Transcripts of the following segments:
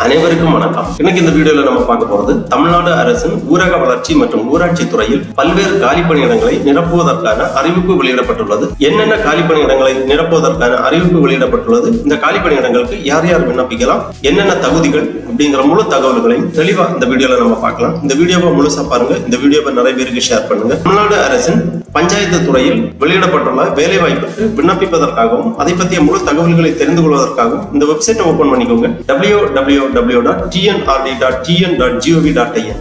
அனைவருக்கும் வணக்கம். இன்னைக்கு இந்த வீடியோல நம்ம பார்க்க போறது தமிழ்நாடு அரசின் ஊரக வளர்ச்சி மற்றும் ஊராட்சி துறையில் பல்வேறு காலி பணியிடங்களை நிரப்புவதற்கான அறிவிப்பு வெளியிடப்பட்டுள்ளது. என்னென்ன காலி பணியிடங்களை நிரப்புவதற்கான அறிவிப்பு வெளியிடப்பட்டுள்ளது, இந்த காலி பணியிடங்களுக்கு யார் யார் விண்ணப்பிக்கலாம், என்னென்ன தகுதிகள் அப்படிங்கிற முழு தகவல்களையும் தெளிவா இந்த வீடியோல நம்ம பார்க்கலாம். இந்த வீடியோவை முழுசா பாருங்க. இந்த வீடியோவை நிறைய பேருக்கு ஷேர் பண்ணுங்க. தமிழ்நாடு அரசின் பஞ்சாயத்து துறையில் வெளியிடப்பட்டுள்ள வேலை வாய்ப்புக்கு விண்ணப்பிப்பதற்காகவும் அதை பற்றிய முழு தகவல்களை தெரிந்து கொள்வதற்காகவும் இந்த வெப்சைட்டை ஓபன் பண்ணிக்கோங்க. www.tnrd.tn.gov.in.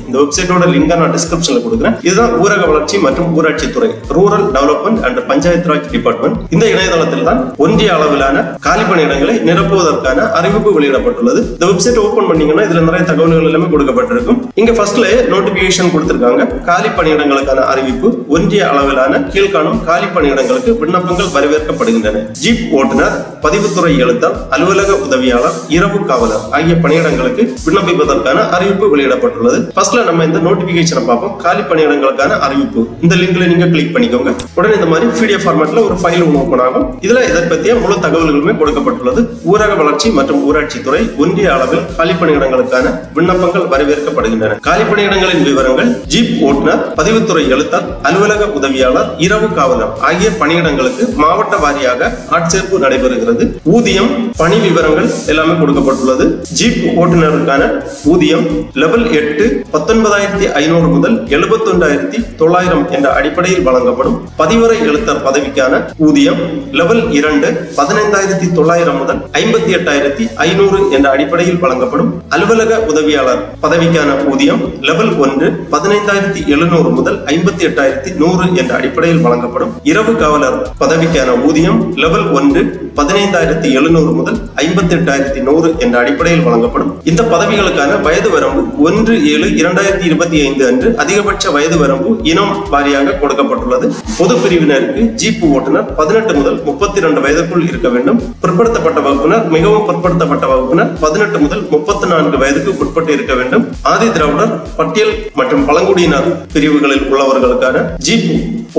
இந்த வெப்சைட்டோட லிங்க் நான் டிஸ்கிரிப்ஷன்ல கொடுக்குறேன். இதுதான் ஊரக வளர்ச்சி மற்றும் ஊராட்சி துறை, rural development and panchayat raj department. இந்த இணையதளத்தில் தான் ஒன்றிய அளவிலான காலி பணியிடங்களை நிரப்புவதற்கான அறிவிப்பு வெளியிடப்பட்டுள்ளது. இந்த வெப்சைட் ஓபன் பண்ணீங்கன்னா இதுல நிறைய தகவல்கள் எல்லாமே கொடுக்கப்பட்டிருக்கும். இங்க ஃபர்ஸ்ட்ல நோட்டிபிகேஷன் கொடுத்திருக்காங்க. காலி பணியிடங்களுக்கான அறிவிப்பு, ஒன்றிய அளவிலான கீழ்காணும் காலி பணியிடங்களுக்கு விண்ணப்பங்கள் வரவேற்கப்படுகின்றன. ஜீப் ஓட்டுநர், பதிவுத்துறை எழுத்தர், அலுவலக உதவியாளர், இரவு காவலர் ஆகிய பணியிடங்களுக்கு விண்ணப்பிப்பதற்கான அறிவிப்பு வெளியிடப்பட்டுள்ளது. ஃபர்ஸ்ட்ல நம்ம இந்த நோட்டிபிகேஷனை பார்ப்போம். காலி பணியிடங்களுக்கான அறிவிப்பு, இந்த லிங்க்ல நீங்க கிளிக் பண்ணிக்கோங்க. உடனே இந்த மாதிரி PDF ஃபார்மேட்ல ஒரு ஃபைல் ஓபன் ஆகும். இதுல இதை பற்றிய முழு தகவல்களுமே கொடுக்கப்பட்டுள்ளது. ஊரக வளர்ச்சி மற்றும் ஊராட்சி துறை ஒன்றிய அளவில் காலி பணியிடங்களுக்கான விண்ணப்பங்கள் வரவேற்கப்படுகின்றன. காலி பணியிடங்களின் விவரங்கள்: ஜீப் ஓட்டுநர், பதிவுத்துறை எழுத்தர், அலுவலக உதவியாளர், இரவு காவலர் ஆகிய பணியிடங்களுக்கு மாவட்ட வாரியாக ஆட்சேர்ப்பு நடைபெறுகிறது. ஊதியம், பணி விவரங்கள் எல்லாமே கொடுக்கப்பட்டுள்ளது. ஜீப் ஓட்டுநருக்கான ஊதியம் லெவல் 8 19,500 முதல் 71,900 என்ற அடிப்படையில் வழங்கப்படும். பதிவறை எழுத்தர் பதவிக்கான ஊதியம் லெவல் 2 15,900 முதல் 58,500 என்ற அடிப்படையில் வழங்கப்படும். அலுவலக உதவியாளர் பதவிக்கான ஊதியம் லெவல் 1 15,700 முதல் 58,100 என்ற அடிப்படையில் வழங்கப்படும். இரவு காவலர் பதவிக்கான ஊதியம் லெவல் 1 15,700 முதல் 58,100 என்ற அடிப்படையில் வழங்கப்படும். இந்த பதவிகளுக்கான வயது வரம்பு 1/7/2025 அன்று அதிகபட்ச வயது வரம்பு இனம் வாரியாக கொடுக்கப்பட்டுள்ளது. பொது பிரிவினருக்கு ஜீப் ஓட்டுநர் 18 முதல் 32 வயதுக்குள் இருக்க வேண்டும். பிற்படுத்தப்பட்ட வகுப்பினர், மிகவும் பிற்படுத்தப்பட்ட வகுப்பினர் 18 முதல் 34 வயதுக்கு உட்பட்டு இருக்க வேண்டும். ஆதி திராவிடர், பட்டியல் மற்றும் பழங்குடியினர் பிரிவுகளில் உள்ளவர்களுக்கான ஜீப்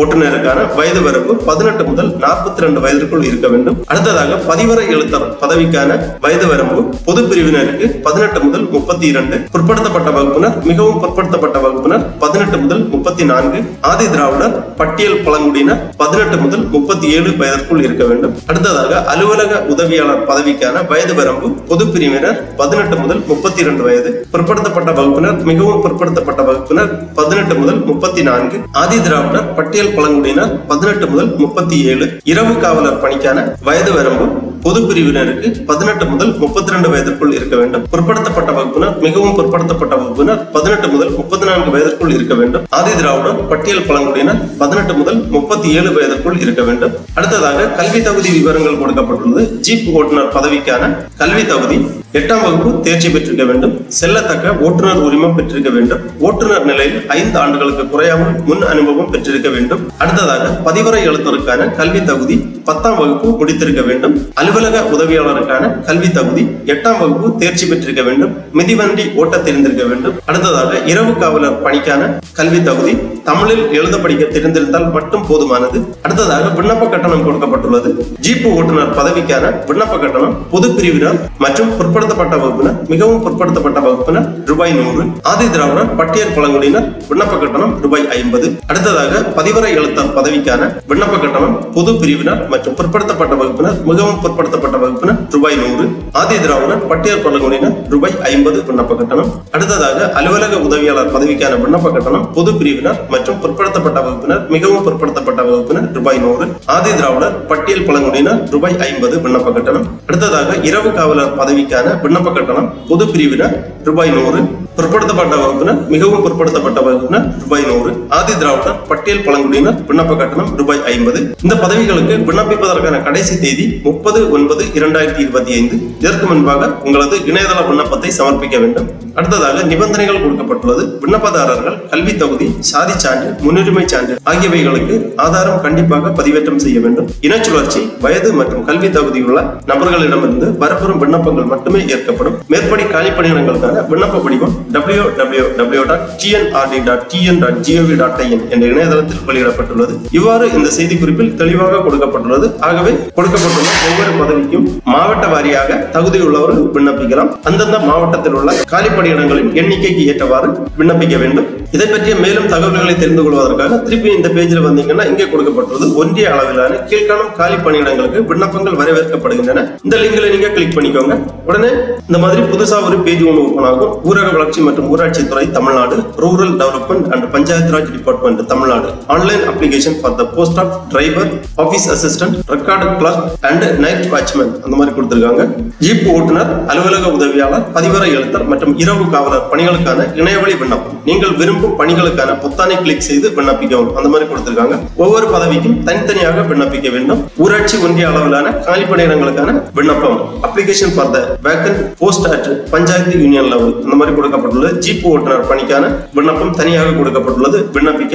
ஓட்டுநருக்கான வயது வரம்பு 18 முதல் 42 வயதிற்குள் இருக்க வேண்டும். அடுத்ததாக பதிவறை எழுத்தர் பதவிக்கான வயது வரம்பு பொது பிரிவினருக்கு 18 முதல் 32, பிற்படுத்தப்பட்ட வகுப்பினர், மிகவும் பிற்படுத்தப்பட்ட வகுப்பினர் 18 முதல் 34, ஆதி திராவிடர், பட்டியல் பழங்குடியினர் 18 முதல் 37 வயதிற்குள் இருக்க வேண்டும். அடுத்ததாக அலுவலக உதவியாளர் பதவிக்கான வயது வரம்பு பொது பிரிவினர் 18 முதல் 32 வயது, பிற்படுத்தப்பட்ட வகுப்பினர், மிகவும் பிற்படுத்தப்பட்ட வகுப்பினர் 18 முதல் 34, ஆதி திராவிடர், பட்டியல் பழங்குடியினர் 18 முதல் 37. இரவு காவலர் பணிக்கான வயது வரம்பு பொது பிரிவினருக்கு 18 முதல் 32 வயதிற்குள் இருக்க வேண்டும். பிற்படுத்தப்பட்ட வகுப்பினர், மிகவும் பிற்படுத்தப்பட்ட வகுப்பினர் 18 முதல் 34 வயதிற்குள் இருக்க வேண்டும். ஆதி திராவிடர், பட்டியல் பழங்குடியினர் 18 முதல் 37 வயதிற்குள் இருக்க வேண்டும். அடுத்ததாக கல்வி தகுதி விவரங்கள் கொடுக்கப்பட்டுள்ளது. ஜீப் ஓட்டுநர் பதவிக்கான கல்வி தகுதி 8ஆம் வகுப்பு தேர்ச்சி பெற்றிருக்க வேண்டும். செல்லத்தக்க ஓட்டுநர் உரிமம் பெற்றிருக்க வேண்டும். ஓட்டுநர் நிலையில் 5 ஆண்டுகளுக்கு குறையாமல் முன் அனுபவம் பெற்றிருக்க வேண்டும். அடுத்ததாக பதிவறை எழுத்தருக்கான கல்வி தகுதி 10ஆம் வகுப்பு முடித்திருக்க வேண்டும். அலுவலக உதவியாளருக்கான கல்வி தகுதி 8ஆம் வகுப்பு தேர்ச்சி பெற்றிருக்க வேண்டும். மிதிவண்டி ஓட்ட தெரிந்திருக்க வேண்டும். அடுத்ததாக இரவு காவலர் பணிக்கான கல்வி தகுதி தமிழில் எழுத படிக்க தெரிந்திருந்தால் மட்டும் போதுமானது. அடுத்ததாக விண்ணப்ப கட்டணம் கொடுக்கப்பட்டுள்ளது. ஜீப் ஓட்டுநர் பதவிக்கான விண்ணப்ப கட்டணம் பொது பிரிவினர் மற்றும் பிற்படுத்தப்பட்ட வகுப்பினர், மிகவும் பிற்படுத்தப்பட்ட வகுப்பினர் ரூபாய் 100, ஆதி திராவிடர், பட்டியல் பழங்குடியினர் விண்ணப்ப கட்டணம் ரூபாய் 50. அடுத்ததாக பதிவறை எழுத்தர் பதவிக்கான விண்ணப்ப கட்டணம் பொது பிரிவினர் மற்றும் பிற்படுத்தப்பட்ட வகுப்பினர், மிகவும் பிற்படுத்தப்பட்ட வகுப்பினர் ரூபாய் 100, ஆதி திராவிடர், பட்டியல் பழங்குடியினர் ரூபாய் 50 விண்ணப்ப கட்டணம். அடுத்ததாக அலுவலக உதவியாளர் பதவிக்கான விண்ணப்ப கட்டணம் பொது பிரிவினர் மற்றும் பிற்படுத்தப்பட்ட வகுப்பினர், மிகவும் பிற்படுத்தப்பட்ட வகுப்பினர் ரூபாய் 100, ஆதி திராவிடர், பட்டியல் பழங்குடியினர் ரூபாய் 50 விண்ணப்ப கட்டணம். அடுத்ததாக இரவு காவலர் பதவிக்கான விண்ணப்ப கட்டணம் பொது பிரிவினர் ரூபாய் 100, பிற்படுத்தப்பட்ட வகுப்பினர், மிகவும் பிற்படுத்தப்பட்ட வகுப்பினர் ரூபாய் 100, ஆதி திராவிடர், பட்டியல் பழங்குடியினர் விண்ணப்ப கட்டணம் ரூபாய் 50. இந்த பதவிகளுக்கு விண்ணப்பிப்பதற்கான கடைசி தேதி 30/9/2025. இதற்கு முன்பாக உங்களது இணையதள விண்ணப்பத்தை சமர்ப்பிக்க வேண்டும். அடுத்ததாக நிபந்தனைகள் கொடுக்கப்பட்டுள்ளது. விண்ணப்பதாரர்கள் கல்வி தகுதி, சாதி சான்று, முன்னுரிமை சான்று ஆகியவைகளுக்கு ஆதாரம் கண்டிப்பாக பதிவேற்றம் செய்ய வேண்டும். இனச்சுழற்சி, வயது மற்றும் கல்வி தகுதியுள்ள நபர்களிடமிருந்து வரப்பெறும் விண்ணப்பங்கள் மட்டுமே ஏற்கப்படும். மேற்படி காலி பணியிடங்களுக்கான விண்ணப்ப படிவம் www.tnrd.tn.gov.in என்ற இணையதளத்தில் வெளியிடப்பட்டுள்ளது. இவ்வாறு இந்த செய்தி குறிப்பில் தெளிவாக கொடுக்கப்பட்டுள்ளது. ஆகவே கொடுக்கப்பட்டுள்ள ஒவ்வொரு பதவிக்கும் மாவட்ட வாரியாக தகுதியுள்ளவர்கள் விண்ணப்பிக்கலாம். அந்தந்த மாவட்டத்தில் உள்ள காலி பணியிடங்களின் எண்ணிக்கைக்கு ஏற்றவாறு விண்ணப்பிக்க வேண்டும். இதை பற்றிய மேலும் தகவல்களை தெரிந்து கொள்வதற்காக திருப்பி இந்த பேஜில் வந்தீங்கன்னா இங்கே கொடுக்கப்பட்டுள்ளது ஒன்றிய அளவிலான கீழ்காணும் காலி பணியிடங்களுக்கு விண்ணப்பங்கள் வரவேற்கப்படுகின்றன. இந்த லிங்க்ல நீங்க கிளிக் பண்ணிக்கோங்க. உடனே இந்த மாதிரி புதுசா ஒரு பேஜ் ஒன்று ஓபன் ஆகும். ஊரக வளர்ச்சி மற்றும் ஊராட்சித்துறை Tamil Nadu, rural development and panchayat raj department Tamil Nadu, online application for the post of driver, office assistant, record clerk and night watchman அந்த மாதிரி கொடுத்திருக்காங்க. ஜீப் ஓட்டுநர், அலுவலக உதவியாளர், பதிவரை எழுத்தர் மற்றும் இரவு காவலர் பணிகளுக்கான இணையவழி விண்ணப்பம். நீங்கள் விரும்பும் பணிகளுக்கான பொத்தானை கிளிக் செய்து விண்ணப்பிக்கவும் அந்த மாதிரி கொடுத்திருக்காங்க. ஒவ்வொரு பதவிக்கும் தனித்தனியாக விண்ணப்பிக்க வேண்டும். ஊராட்சி ஒன்றிய அளவிலான காலி பணியிடங்களுக்கான விண்ணப்பம் application for the vacant post at panchayat union level அந்த மாதிரி கொடுக்கப்பட்டுள்ளது. ஜீப் ஓட்டுநர் பணிக்கான விண்ணப்பம் தனியாக கொடுக்கப்பட்டுள்ளது. விண்ணப்பிக்க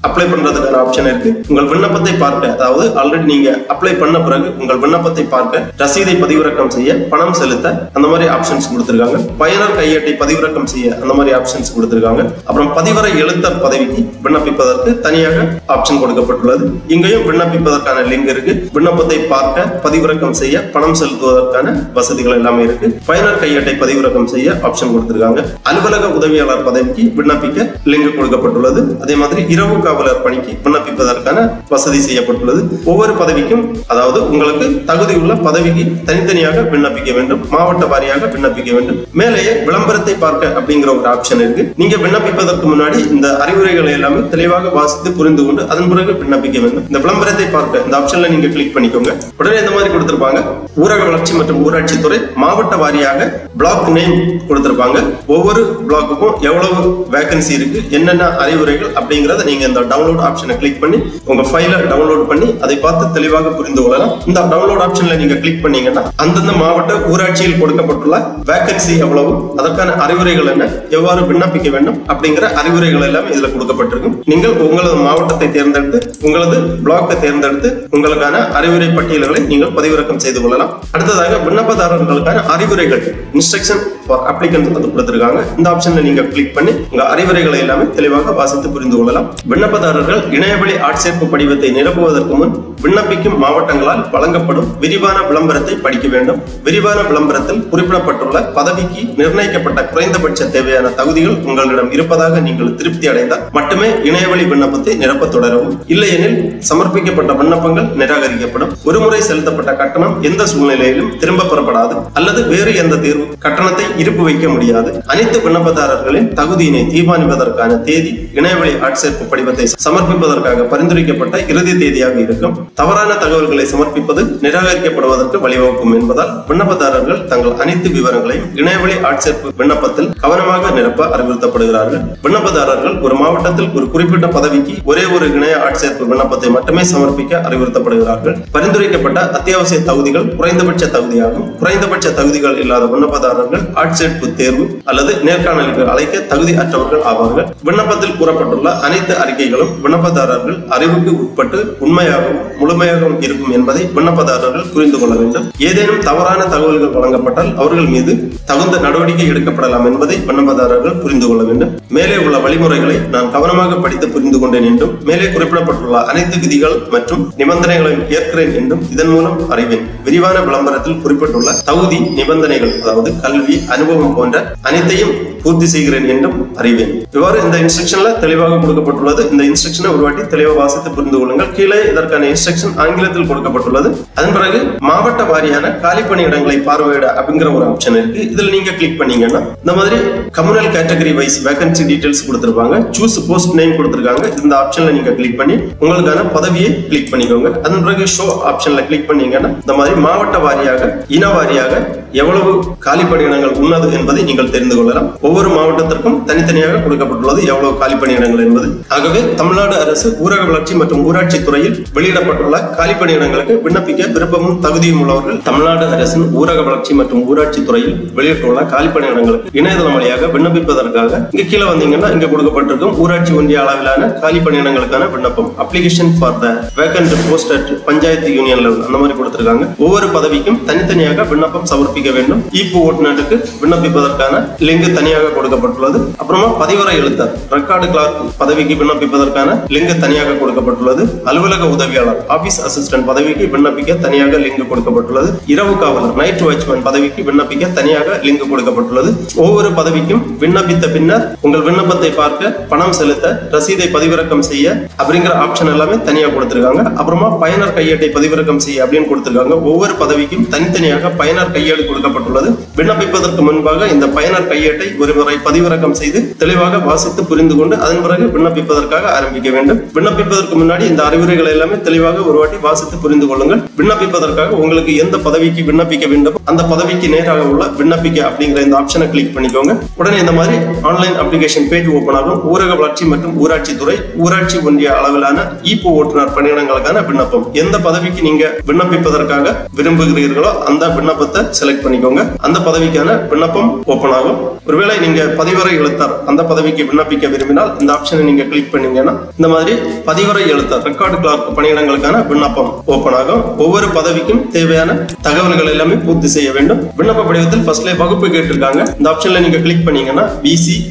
அப்ளை பண்றதுக்கான ஆப்ஷன் இருக்கு. உங்கள் விண்ணப்பத்தை பார்க்க, அதாவது ஆல்ரெடி நீங்க அப்ளை பண்ண பிறகு உங்கள் விண்ணப்பத்தை பார்க்க, ரசீதை பதிவிறக்கம் செய்ய, பணம் செலுத்த அந்த மாதிரி ஆப்ஷன்ஸ் கொடுத்திருக்காங்க. பயனர் கையேட்டை பதிவிறக்கம் செய்ய அந்த மாதிரி ஆப்ஷன்ஸ் கொடுத்திருக்காங்க. அப்புறம் பதிவரை எழுத்தர் பதவிக்கு விண்ணப்பிப்பதற்கு தனியாக ஆப்ஷன் கொடுக்கப்பட்டுள்ளது. இங்கேயும் விண்ணப்பிப்பதற்கான லிங்க் இருக்கு. விண்ணப்பத்தை பார்க்க, பதிவிறக்கம் செய்ய, பணம் செலுத்துவதற்கான வசதிகள் எல்லாமே இருக்கு. பயனர் கையேட்டை பதிவிறக்கம் செய்ய ஆப்ஷன் கொடுத்திருக்காங்க. அலுவலக உதவியாளர் பதவிக்கு விண்ணப்பிக்க லிங்க் கொடுக்கப்பட்டுள்ளது. அதே மாதிரி இரவு காவலர் பணிக்கு விண்ணப்பிப்பதற்கான வசதி செய்யப்பட்டுள்ளது. ஒவ்வொரு பதவிக்கும், அதாவது உங்களுக்கு தகுதியுள்ள பதவிக்கு தனித்தனியாக விண்ணப்பிக்க வேண்டும். மாவட்ட வாரியாக விண்ணப்பிக்க வேண்டும். மேலேயே விளம்பரத்தை பார்க்க அப்படிங்கிற ஒரு ஆப்ஷன் இருக்கு. நீங்க விண்ணப்பிப்பதற்கு முன்னாடி இந்த அறிவுரைகளை எல்லாமே தெளிவாக வாசித்து புரிந்து கொண்டு அதன் பிறகு விண்ணப்பிக்க வேண்டும். இந்த விளம்பரத்தை பார்க்க இந்த ஆப்ஷன்ல நீங்க கிளிக் பண்ணிக்கோங்க. உடனே இந்த மாதிரி கொடுத்திருப்பாங்க. ஊரக வளர்ச்சி மற்றும் ஊராட்சித்துறை மாவட்ட வாரியாக பிளாக் நேம் கொடுத்திருப்பாங்க. ஒவ்வொரு பிளாக்குக்கும் எவ்வளவு வேகன்சி இருக்கு, என்னென்ன அறிவுரைகள் அப்படிங்கறத நீங்க இந்த டவுன்லோட் ஆப்ஷனை கிளிக் பண்ணி உங்க ஃபைலை டவுன்லோட் பண்ணி அதை பார்த்து தெளிவாக புரிந்து கொள்ளலாம். இந்த டவுன்லோட் ஆப்ஷன்ல நீங்க கிளிக் பண்ணீங்கன்னா அந்தந்த மாவட்ட ஊராட்சியில் கொடுக்கப்பட்டுள்ள வேகன்சி எவ்வளவு, அதற்கான அறிவுரைகள் என்ன, எவ்வாறு விண்ணப்பிக்க வேண்டும் அப்படிங்கிற அறிவுரைகள் எல்லாம் இதுல கொடுக்கப்பட்டிருக்கும். நீங்கள் உங்களது மாவட்டத்தை தேர்ந்தெடுத்து உங்களது பிளாக்கை தேர்ந்தெடுத்து உங்களுக்கான அறிவுரை பட்டியல்களை நீங்கள் பதிவிறக்கம் செய்து கொள்ளலாம். அடுத்ததாக விண்ணப்பதாரர்களுக்கான அறிவுரைகள் இன்ஸ்ட்ரக்ஷன் ஃபார் அப்ளிகன்ட் வந்து கொடுத்திருக்காங்க. இந்த ஆப்ஷன்ல நீங்க கிளிக் பண்ணி உங்க அறிவுரைகளை எல்லாமே தெளிவாக வாசித்து புரிந்து கொள்ளலாம். விண்ணப்பதாரர்கள் இணையவழி ஆட்சேர்ப்பு படிவத்தை நிரப்புவதற்கு முன் விண்ணப்பிக்கும் மாவட்டங்களால் வழங்கப்படும் விரிவான விளம்பரத்தை படிக்க வேண்டும். விரிவான விளம்பரத்தில் குறிப்பிடப்பட்டுள்ள பதவிக்கு நிர்ணயிக்கப்பட்ட குறைந்தபட்ச தேவையான தகுதிகள் உங்களிடம் இருப்பதாக நீங்கள் திருப்தி அடைந்தால் மட்டுமே இணையவழி விண்ணப்பத்தை நிரப்ப தொடரவும். இல்லையெனில் சமர்ப்பிக்கப்பட்ட விண்ணப்பங்கள் நிராகரிக்கப்படும். ஒருமுறை செலுத்தப்பட்ட கட்டணம் எந்த சூழ்நிலையிலும் திரும்ப பெறப்படாது அல்லது வேறு எந்த தேர்வு கட்டணத்தை இருப்பு வைக்க முடியாது. அனைத்து விண்ணப்பதாரர்களின் தகுதியினை தீர்மானிப்பதற்கான தேதி இணையவழி ஆட்சேர்ப்பு படிவத்தை சமர்ப்பிப்பதற்காக பரிந்துரைக்கப்பட்ட இறுதி தேதியாக இருக்கும். தவறான தகவல்களை சமர்ப்பிப்பது நிராகரிக்கப்படுவதற்கு வழிவகுக்கும் என்பதால் விண்ணப்பதாரர்கள் தங்கள் அனைத்து விவரங்களையும் இணையவழி ஆட்சேர்ப்பு விண்ணப்பத்தில் கவனமாக நிரப்ப அறிவுறுத்தப்படுகிறார்கள். விண்ணப்பதாரர்கள் ஒரு மாவட்டத்தில் ஒரு குறிப்பிட்ட பதவிக்கு ஒரே ஒரு இணைய ஆட்சேர்ப்பு விண்ணப்பத்தை மட்டுமே சமர்ப்பிக்க அறிவுறுத்தப்படுகிறார்கள். பரிந்துரைக்கப்பட்ட அத்தியாவசிய தகுதிகள் குறைந்தபட்ச தகுதியாகும். குறைந்தபட்ச தகுதிகள் இல்லாத விண்ணப்பதாரர்கள் ஆட்சேர்ப்பு தேர்வு அல்லது நேர்காணலுக்கு அழைக்க தகுதி அற்றவர்கள் ஆவார்கள். விண்ணப்பத்தில் கூறப்பட்டுள்ள அனைத்து அறிக்கைகளும் விண்ணப்பதாரர்கள் அறிவுக்கு உட்பட்டு உண்மையாகவும் முழுமையாகவும் இருக்கும் என்பதை விண்ணப்பதாரர்கள் புரிந்து கொள்ள வேண்டும். ஏதேனும் தவறான தகவல்கள் வழங்கப்பட்டால் அவர்கள் மீது தகுந்த நடவடிக்கை எடுக்கப்படலாம் என்பதை விண்ணப்பதாரர்கள் புரிந்து கொள்ள வேண்டும். மேலே உள்ள வழிமுறைகளை நான் கவனமாக படித்து புரிந்து கொண்டேன் என்றும் மேலே குறிப்பிடப்பட்டுள்ள அனைத்து விதிகள் மற்றும் நிபந்தனைகளையும் ஏற்கிறேன் என்றும் இதன் மூலம் அறிவேன். விரிவான விளம்பரத்தில் குறிப்பிட்டுள்ள தகுதி நிபந்தனைகள், அதாவது கல்வி, அனுபவம் போன்ற அனைத்தையும் பூர்த்தி செய்கிறேன் என்றும் அறிவேன். இவ்வாறு இந்த இன்ஸ்ட்ரக்ஷன்ல தெளிவாக கொடுக்கப்பட்டுள்ளது. இந்த இன்ஸ்ட்ரக்ஷனை ஒரு வாட்டி தெளிவாக வாசித்து புரிந்து கொள்ளுங்கள். கீழே இதற்கான இன்ஸ்ட்ரக்ஷன் ஆங்கிலத்தில் கொடுக்கப்பட்டுள்ளது. அதன் பிறகு மாவட்ட வாரியான காலி பணியிடங்களை பார்வையிட அப்படிங்கிற ஒரு ஆப்ஷன் இருக்கு. இதுல நீங்க கிளிக் பண்ணீங்கன்னா இந்த மாதிரி communal category wise vacancy details கொடுத்திருப்பாங்க. சூஸ் போஸ்ட் நேம் கொடுத்திருக்காங்க. இந்த ஆப்ஷன்ல நீங்க கிளிக் பண்ணி உங்களுக்கான பதவியை கிளிக் பண்ணிக்கோங்க. அதன் பிறகு ஷோ ஆப்ஷன்ல கிளிக் பண்ணீங்கன்னா இந்த மாதிரி மாவட்ட வாரியாக, இன வாரியாக எவ்வளவு காலி பணியிடங்கள் உள்ளது என்பதை நீங்கள் தெரிந்து கொள்ளலாம். ஒவ்வொரு மாவட்டத்திற்கும் தனித்தனியாக கொடுக்கப்பட்டுள்ளது எவ்வளவு காலி பணியிடங்கள் என்பது. ஆகவே தமிழ்நாடு அரசு ஊரக வளர்ச்சி மற்றும் ஊராட்சி துறையில் வெளியிடப்பட்டுள்ள காலி பணியிடங்களுக்கு விண்ணப்பிக்க விருப்பமும் தகுதியும் உள்ளவர்கள் தமிழ்நாடு அரசின் ஊரக வளர்ச்சி மற்றும் ஊராட்சி துறையில் வெளியிட்டுள்ள காலி பணியிடங்களுக்கு இணையதளம் வழியாக விண்ணப்பிப்பதற்காக இங்க கீழே வந்தீங்கன்னா இங்க கொடுக்கப்பட்டிருக்கும் ஊராட்சி ஒன்றிய அளவிலான காலி பணியிடங்களுக்கான விண்ணப்பம் application for the vacant post at panchayat union level அந்த மாதிரி கொடுத்திருக்காங்க. ஒவ்வொரு பதவிக்கும் தனித்தனியாக விண்ணப்பம் சமர்ப்பிக்க வேண்டும். ஈப்பு ஓட்டுநருக்கு விண்ணப்பிப்பதற்கான லிங்க் தனியாக தனியாக கொடுக்கப்பட்டுள்ளது. அப்புறமா பதிவரை எழுத்தர் ரெக்கார்டு கிளார்க் பதவிக்கு விண்ணப்பிப்பதற்கான லிங்க் தனியாக கொடுக்கப்பட்டுள்ளது. அலுவலக உதவியாளர் ஆபீஸ் அசிஸ்டன்ட் பதவிக்கு விண்ணப்பிக்க தனியாக லிங்க் கொடுக்கப்பட்டுள்ளது. இரவு காவலர் நைட் வாட்ச்மேன் பதவிக்கு விண்ணப்பிக்க தனியாக லிங்க் கொடுக்கப்பட்டுள்ளது. ஒவ்வொரு பதவிக்கும் விண்ணப்பித்த பின்னர் உங்கள் விண்ணப்பத்தை பார்க்க, பணம் செலுத்த, ரசீதை பதிவிறக்கம் செய்ய அப்படிங்கிற ஆப்ஷன் எல்லாமே தனியாக கொடுத்திருக்காங்க. அப்புறமா பயனர் கையேட்டை பதிவிறக்கம் செய்ய அப்படின்னு கொடுத்திருக்காங்க. ஒவ்வொரு பதவிக்கும் தனித்தனியாக பயனர் கையேடு கொடுக்கப்பட்டுள்ளது. விண்ணப்பிப்பதற்கு முன்பாக இந்த பயனர் கையேட்டை ஒருமுறை பதிவிறக்கம் செய்து தெளிவாக வாசித்து புரிந்து கொண்டு அதன் பிறகு விண்ணப்பிப்பதற்காக ஆரம்பிக்க வேண்டும். விண்ணப்பிப்பதற்கு முன்னாடி இந்த அறிவுரைகளை எல்லாமே தெளிவாக ஒரு வாட்டி வாசித்து புரிந்து கொள்ளுங்கள். விண்ணப்பிப்பதற்காக உங்களுக்கு எந்த பதவிக்கு விண்ணப்பிக்க வேண்டும் அந்த பதவிக்கு நேராக உள்ள விண்ணப்பிக்க அப்படிங்கிற இந்த ஆப்ஷனை கிளிக் பண்ணிக்கோங்க. உடனே இந்த மாதிரி ஆன்லைன் அப்ளிகேஷன் பேஜ் ஓபன் ஆகும். ஊரக வளர்ச்சி மற்றும் ஊராட்சி துறை ஊராட்சி ஒன்றிய அளவிலான ஈப்போ ஓட்டுநர் பணியிடங்களுக்கான விண்ணப்பம். எந்த பதவிக்கு நீங்க விண்ணப்பிப்பதற்காக விரும்புகிறீர்களோ அந்த விண்ணப்பத்தை செலக்ட் பண்ணிக்கோங்க. அந்த பதவிக்கான விண்ணப்பம் ஓபன் ஆகும். ஒருவேளை நீங்க பதிவரை எழுத்தர் அந்த பதவிக்கு விண்ணப்பிக்க விரும்பினால் இந்த ஆப்ஷனை நீங்க கிளிக் பண்ணீங்கன்னா இந்த மாதிரி பதிவரை எழுத்தர் ரெக்கார்டு கிளார்க் பணியிடங்களுக்கான விண்ணப்பம் ஓபன் ஆகும். ஒவ்வொரு பதவிக்கும் தேவையான தகவல்கள் எல்லாமே பூர்த்தி செய்ய வேண்டும். விண்ணப்ப படிவத்தில் ஃபர்ஸ்ட்ல வகுப்பு கேட்டிருக்காங்க. இந்த ஆப்ஷன்ல நீங்க கிளிக் பண்ணீங்கன்னா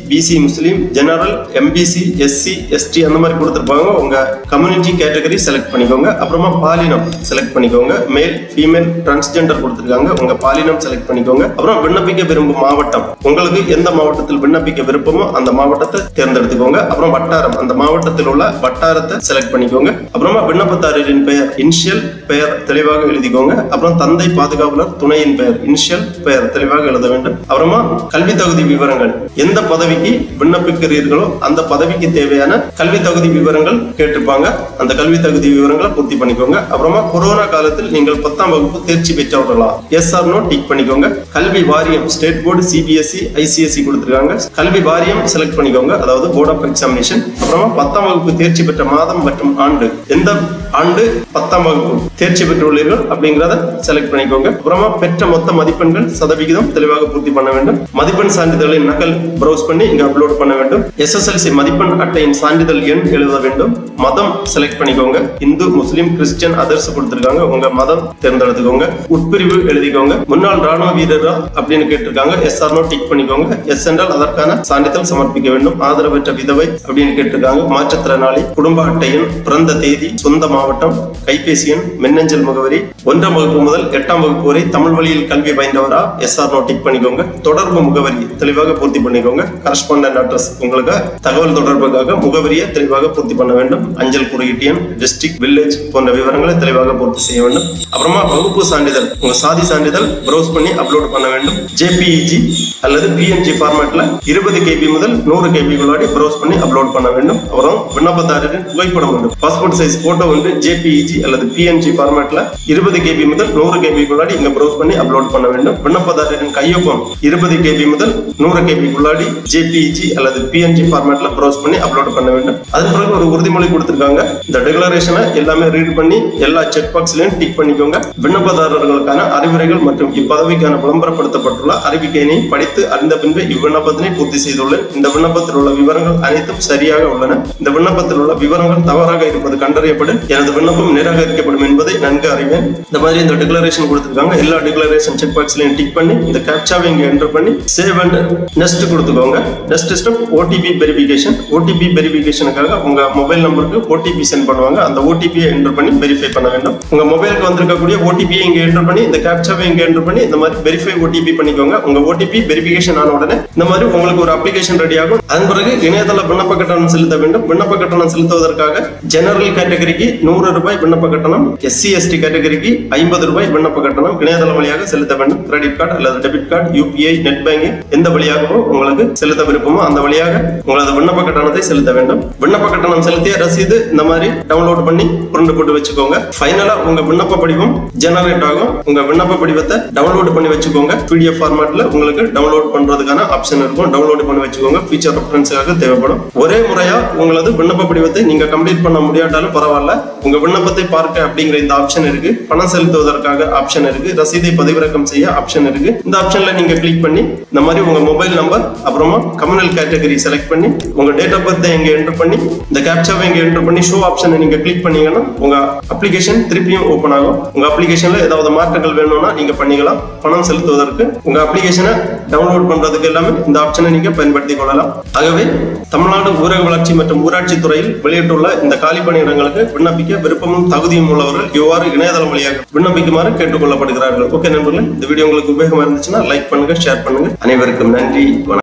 பிசி முஸ்லீம், ஜெனரல், எம்பிசி, எஸ்சி, எஸ்டி அந்த மாதிரி கொடுத்திருப்பாங்க. உங்க கம்யூனிட்டி கேட்டகரி செலக்ட் பண்ணிக்கோங்க. அப்புறமா பாலினம் செலக்ட் பண்ணிக்கோங்க. மேல், ஃபீமேல், டிரான்ஸ்ஜெண்டர் கொடுத்திருக்காங்க. உங்க பாலினம் செலக்ட் பண்ணிக்கோங்க. அப்புறம் விண்ணப்பிக்க விரும்பும் மாவட்டம், உங்களுக்கு எந்த மாவட்டத்தில் விண்ணப்பிக்க விருப்பமோ அந்த மாவட்டத்தை தேர்ந்தெடுத்துக்கோங்க. அப்புறம் வட்டாரம், அந்த மாவட்டத்தில் உள்ள வட்டாரத்தை செலக்ட் பண்ணிக்கோங்க. அப்புறமா விண்ணப்பதாரரின் பெயர் இனிஷியல் பெயர் தெளிவாக எழுதிக்கோங்க. அப்புறம் தந்தை பாதுகாவலர் துணையின் பெயர் இனிஷியல் பெயர் தெளிவாக எழுத வேண்டும். அப்புறமா கல்வி தகுதி விவரங்கள், எந்த பதவிக்கு விண்ணப்பிக்கிறீர்களோ அந்த பதவிக்கு தேவையான கல்வி தகுதி விவரங்கள் கேட்டிருப்பாங்க. அந்த கல்வி தகுதி விவரங்களை பூர்த்தி பண்ணிக்கோங்க. அப்புறமா கொரோனா காலத்தில் நீங்கள் 10ஆம் வகுப்பு தேர்ச்சி பெற்றவர்களா, எஸ் ஆர் நோ டிக் பண்ணிக்கோங்க. கல்வி வாரியம் ஸ்டேட் போர்டு, சிபிஎஸ்இ, ஐசிஎஸ்இ கொடுத்திருக்காங்க. கல்வி வாரியம் செலக்ட் பண்ணிக்கோங்க, அதாவது போர்ட் ஆஃப் எக்ஸாமினேஷன். அப்புறமா 10ஆம் வகுப்பு தேர்ச்சி பெற்ற மாதம் மற்றும் ஆண்டு, எந்த ஆண்டு 10ஆம் வகுப்பு தேர்ச்சி பெற்றுள்ளீர்கள் அப்படிங்கறத செலக்ட் பண்ணிக்கோங்க. அப்புறமா பெற்ற மொத்த மதிப்பெண்கள் சதவிகிதம் தெளிவாக பூர்த்தி பண்ண வேண்டும். மதிப்பெண் சான்றிதழின் நகல் பிரவுஸ் பண்ணி இங்க அப்லோட் பண்ண வேண்டும். எஸ்எஸ்எல்சி மதிப்பெண் அட்டையின் சான்றிதழ் எண் எழுத வேண்டும். மதம் செலக்ட் பண்ணிக்கோங்க. இந்து, முஸ்லிம், கிறிஸ்டியன், அதர்ஸ் கொடுத்திருக்காங்க. உங்க மதம் தேர்ந்தெடுத்துக்கோங்க. உட்பிரிவு எழுதிக்கோங்க. முன்னாள் ராணுவ வீரரா அப்படின்னு கேட்டிருக்காங்க. எஸ் ஆர் நோ டிக் பண்ணிக்கோங்க. எஸ் என்றால் அதற்கான சான்றிதழ் சமர்ப்பிக்க வேண்டும். ஆதரவற்ற விதவை அப்படின்னு கேட்டிருக்காங்க. மாற்றுத்திறனாளி, குடும்ப அட்டை எண், பிறந்த தேதி, சொந்த மாவட்டம், கைபேசி எண், மின்னஞ்சல் முகவரி, 1ஆம் வகுப்பு முதல் 8ஆம் வகுப்பு வரை தமிழ் வழியில் கல்வி பயின்றவரா, எஸ் ஆர் நோ டிக் பண்ணிக்கோங்க. தொடர்பு முகவரி தெளிவாக பூர்த்தி பண்ணிக்கோங்க. கரஸ்பாண்டன்ட் அட்ரஸ், உங்களுக்கு தகவல் தொடர்புக்காக முகவரியை தெளிவாக பூர்த்தி பண்ண வேண்டும். அஞ்சல் குறியீட்டு எண், டிஸ்ட்ரிக்ட், வில்லேஜ் போன்ற விவரங்களை தெளிவாக பூர்த்தி செய்ய வேண்டும். அப்புறமா வகுப்பு சான்றிதழ், உங்க சாதி சான்றிதழ் பிரவுஸ் பண்ணி அப்லோட் பண்ண வேண்டும். ஜேபிஇஜி அல்லது பிஎன்ஜி ஃபார்மேட்ல 20 KB முதல் 100 KB குள்ளாடி பிரவுஸ் பண்ணி அப்லோட் பண்ண வேண்டும். அப்புறம் விண்ணப்பதாரரின் புகைப்படம் வேண்டும். பாஸ்போர்ட் சைஸ் போட்டோ வந்து ஜேபிஇஜி அல்லது பிஎன்ஜி ஃபார்மேட்ல 20 KB முதல் 100 KB குள்ளாடி இங்க பிரவுஸ் பண்ணி அப்லோட் பண்ண வேண்டும். விண்ணப்பதாரரின் கையொப்பம் 20 KB முதல் 100 KB குள்ளாடி ஜேபிஇஜி அல்லது பிஎன்ஜி ஃபார்மேட்ல பிரவுஸ் பண்ணி அப்லோட் பண்ண வேண்டும். அதன் பிறகு ஒரு உறுதிமொழி கொடுத்திருக்காங்க. இந்த டிக்ளரேஷனை எல்லாமே ரீட் பண்ணி எல்லா செக் பாக்ஸ்லயும் டிக் பண்ணிக்கோங்க. விண்ணப்பதாரர்களுக்கான அறிவுரைகள் மற்றும் இப்பதவிக்கான விளம்பரப்படுத்தப்பட்டுள்ள அறிவிக்கையினை படித்து அறிந்த பின்பு இவ்விண்ணப்பத்தினை பூர்த்தி செய்துள்ளேன். இந்த விண்ணப்பத்தில் உள்ள விவரங்கள் அனைத்தும் சரியாக உள்ளன. இந்த விண்ணப்பத்தில் உள்ள விவரங்கள் தவறாக இருப்பது கண்டறியப்படும். எனது விண்ணப்பம் நிராகரிக்கப்படும் என்பதை நன்கு அறிவேன். இந்த மாதிரி இந்த டிக்ளரேஷன் கொடுத்திருக்காங்க. எல்லா டிக்ளரேஷன் செக் பாக்ஸ்லயும் டிக் பண்ணி இந்த கேப்சாவை இங்க என்டர் பண்ணி சேவ் அண்ட் நெக்ஸ்ட் கொடுத்துக்கோங்க. Next step OTP verification. OTP வெரிஃபிகேஷனுக்காக உங்க மொபைல் நம்பருக்கு ஓடிபி சென்ட் பண்ணுவாங்க. அந்த ஓடிபியை என்டர் பண்ணி வெரிஃபை பண்ண வேண்டும். உங்க மொபைலுக்கு வந்திருக்கக்கூடிய ஓடிபியை இங்க என்டர் பண்ணி இந்த கேப்சாவை இங்க என்டர் பண்ணி இந்த மாதிரி வெரிஃபை ஓடிபி பண்ணிக்கோங்க. உங்க ஓடிபி வெரிஃபிகேஷன் ஆன உடனே இந்த மாதிரி உங்களுக்கு ஒரு அப்ளிகேஷன் ரெடி ஆகும். அதன் பிறகு இணையதள விண்ணப்ப கட்டணம் செலுத்த வேண்டும். விண்ணப்ப கட்டணம் செலுத்துவதற்காக ஜெனரல் கேட்டகரிக்கு 100 ரூபாய் விண்ணப்ப கட்டணம், எஸ்சி எஸ்டி கேட்டகரிக்கு 50 ரூபாய் விண்ணப்ப கட்டணம் இணையதள வழியாக செலுத்த வேண்டும். கிரெடிட் கார்டு அல்லது debit card, UPI, net banking எந்த வழியாகவோ உங்களுக்கு செலுத்த விருப்பமோ அந்த வழியாக உங்களது விண்ணப்ப கட்டணத்தை செலுத்த வேண்டும். விண்ணப்ப கட்டணம் செலுத்திய ரசீது இந்த மாதிரி டவுன்லோட் பண்ணி பிரிண்ட் போட்டு வச்சுக்கோங்க. ஃபைனலா உங்க விண்ணப்ப படிவம் ஜெனரேட் ஆகும். உங்க விண்ணப்ப படிவத்தை டவுன்லோட் பண்ணி வச்சுக்கோங்க. PDF ஃபார்மேட்ல உங்களுக்கு டவுன்லோட் பண்றதுக்கான ஆப்ஷன் இருக்கும். டவுன்லோட் பண்ணி வச்சுக்கோங்க. ஃபீச்சர் ரெஃபரன்ஸுக்காக தேவைப்படும். ஒரே முறையா உங்களது விண்ணப்ப படிவத்தை நீங்க கம்ப்ளீட் பண்ண முடியாட்டாலும் பரவாயில்ல. உங்க விண்ணப்பத்தை பார்க்க அப்படிங்கிற இந்த ஆப்ஷன் இருக்கு. பணம் செலுத்துவதற்காக ஆப்ஷன் இருக்கு. ரசீதை பதிவிறக்கம் செய்ய ஆப்ஷன் இருக்கு. இந்த ஆப்ஷன்ல நீங்க கிளிக் பண்ணி இந்த மாதிரி உங்க மொபைல் நம்பர் அப்புறமா கம்யூனல் கேட்டகரி செலக்ட் பண்ணி உங்க டேட் ஆஃப் பர்த் இங்க என்டர் பண்ணி இந்த கேப்சாவை இங்க என்டர் பண்ணி ஷோ ஆப்ஷனை நீங்க கிளிக் பண்ணீங்கன்னா உங்க அப்ளிகேஷன் திருப்பியும் ஓபன் ஆகும். உங்க அப்ளிகேஷன்ல ஏதாவது மாற்றங்கள் வேணும்னா நீங்க பண்ணிக்கலாம். பணம் செலுத்துவதற்கு உங்க அப்ளிகேஷனை டவுன்லோட் பண்றதுக்கு எல்லாமே இந்த ஆப்ஷனை நீங்க பயன்படுத்திக் கொள்ளலாம். ஆகவே தமிழ்நாடு ஊரக வளர்ச்சி மற்றும் ஊராட்சி துறையில் வெளியிட்டுள்ள இந்த காலி பணியிடங்களுக்கு விண்ணப்பிக்க விருப்பமும் தகுதியும் உள்ளவர்கள் இவ்வாறு இணையதளம் வழியாக விண்ணப்பிக்குமாறு கேட்டுக்கொள்ளப்படுகிறார்கள். ஓகே நண்பர்களே, இந்த வீடியோ உங்களுக்கு உபயோகமா இருந்துச்சுன்னா லைக் பண்ணுங்க, ஷேர் பண்ணுங்க. அனைவருக்கும் நன்றி.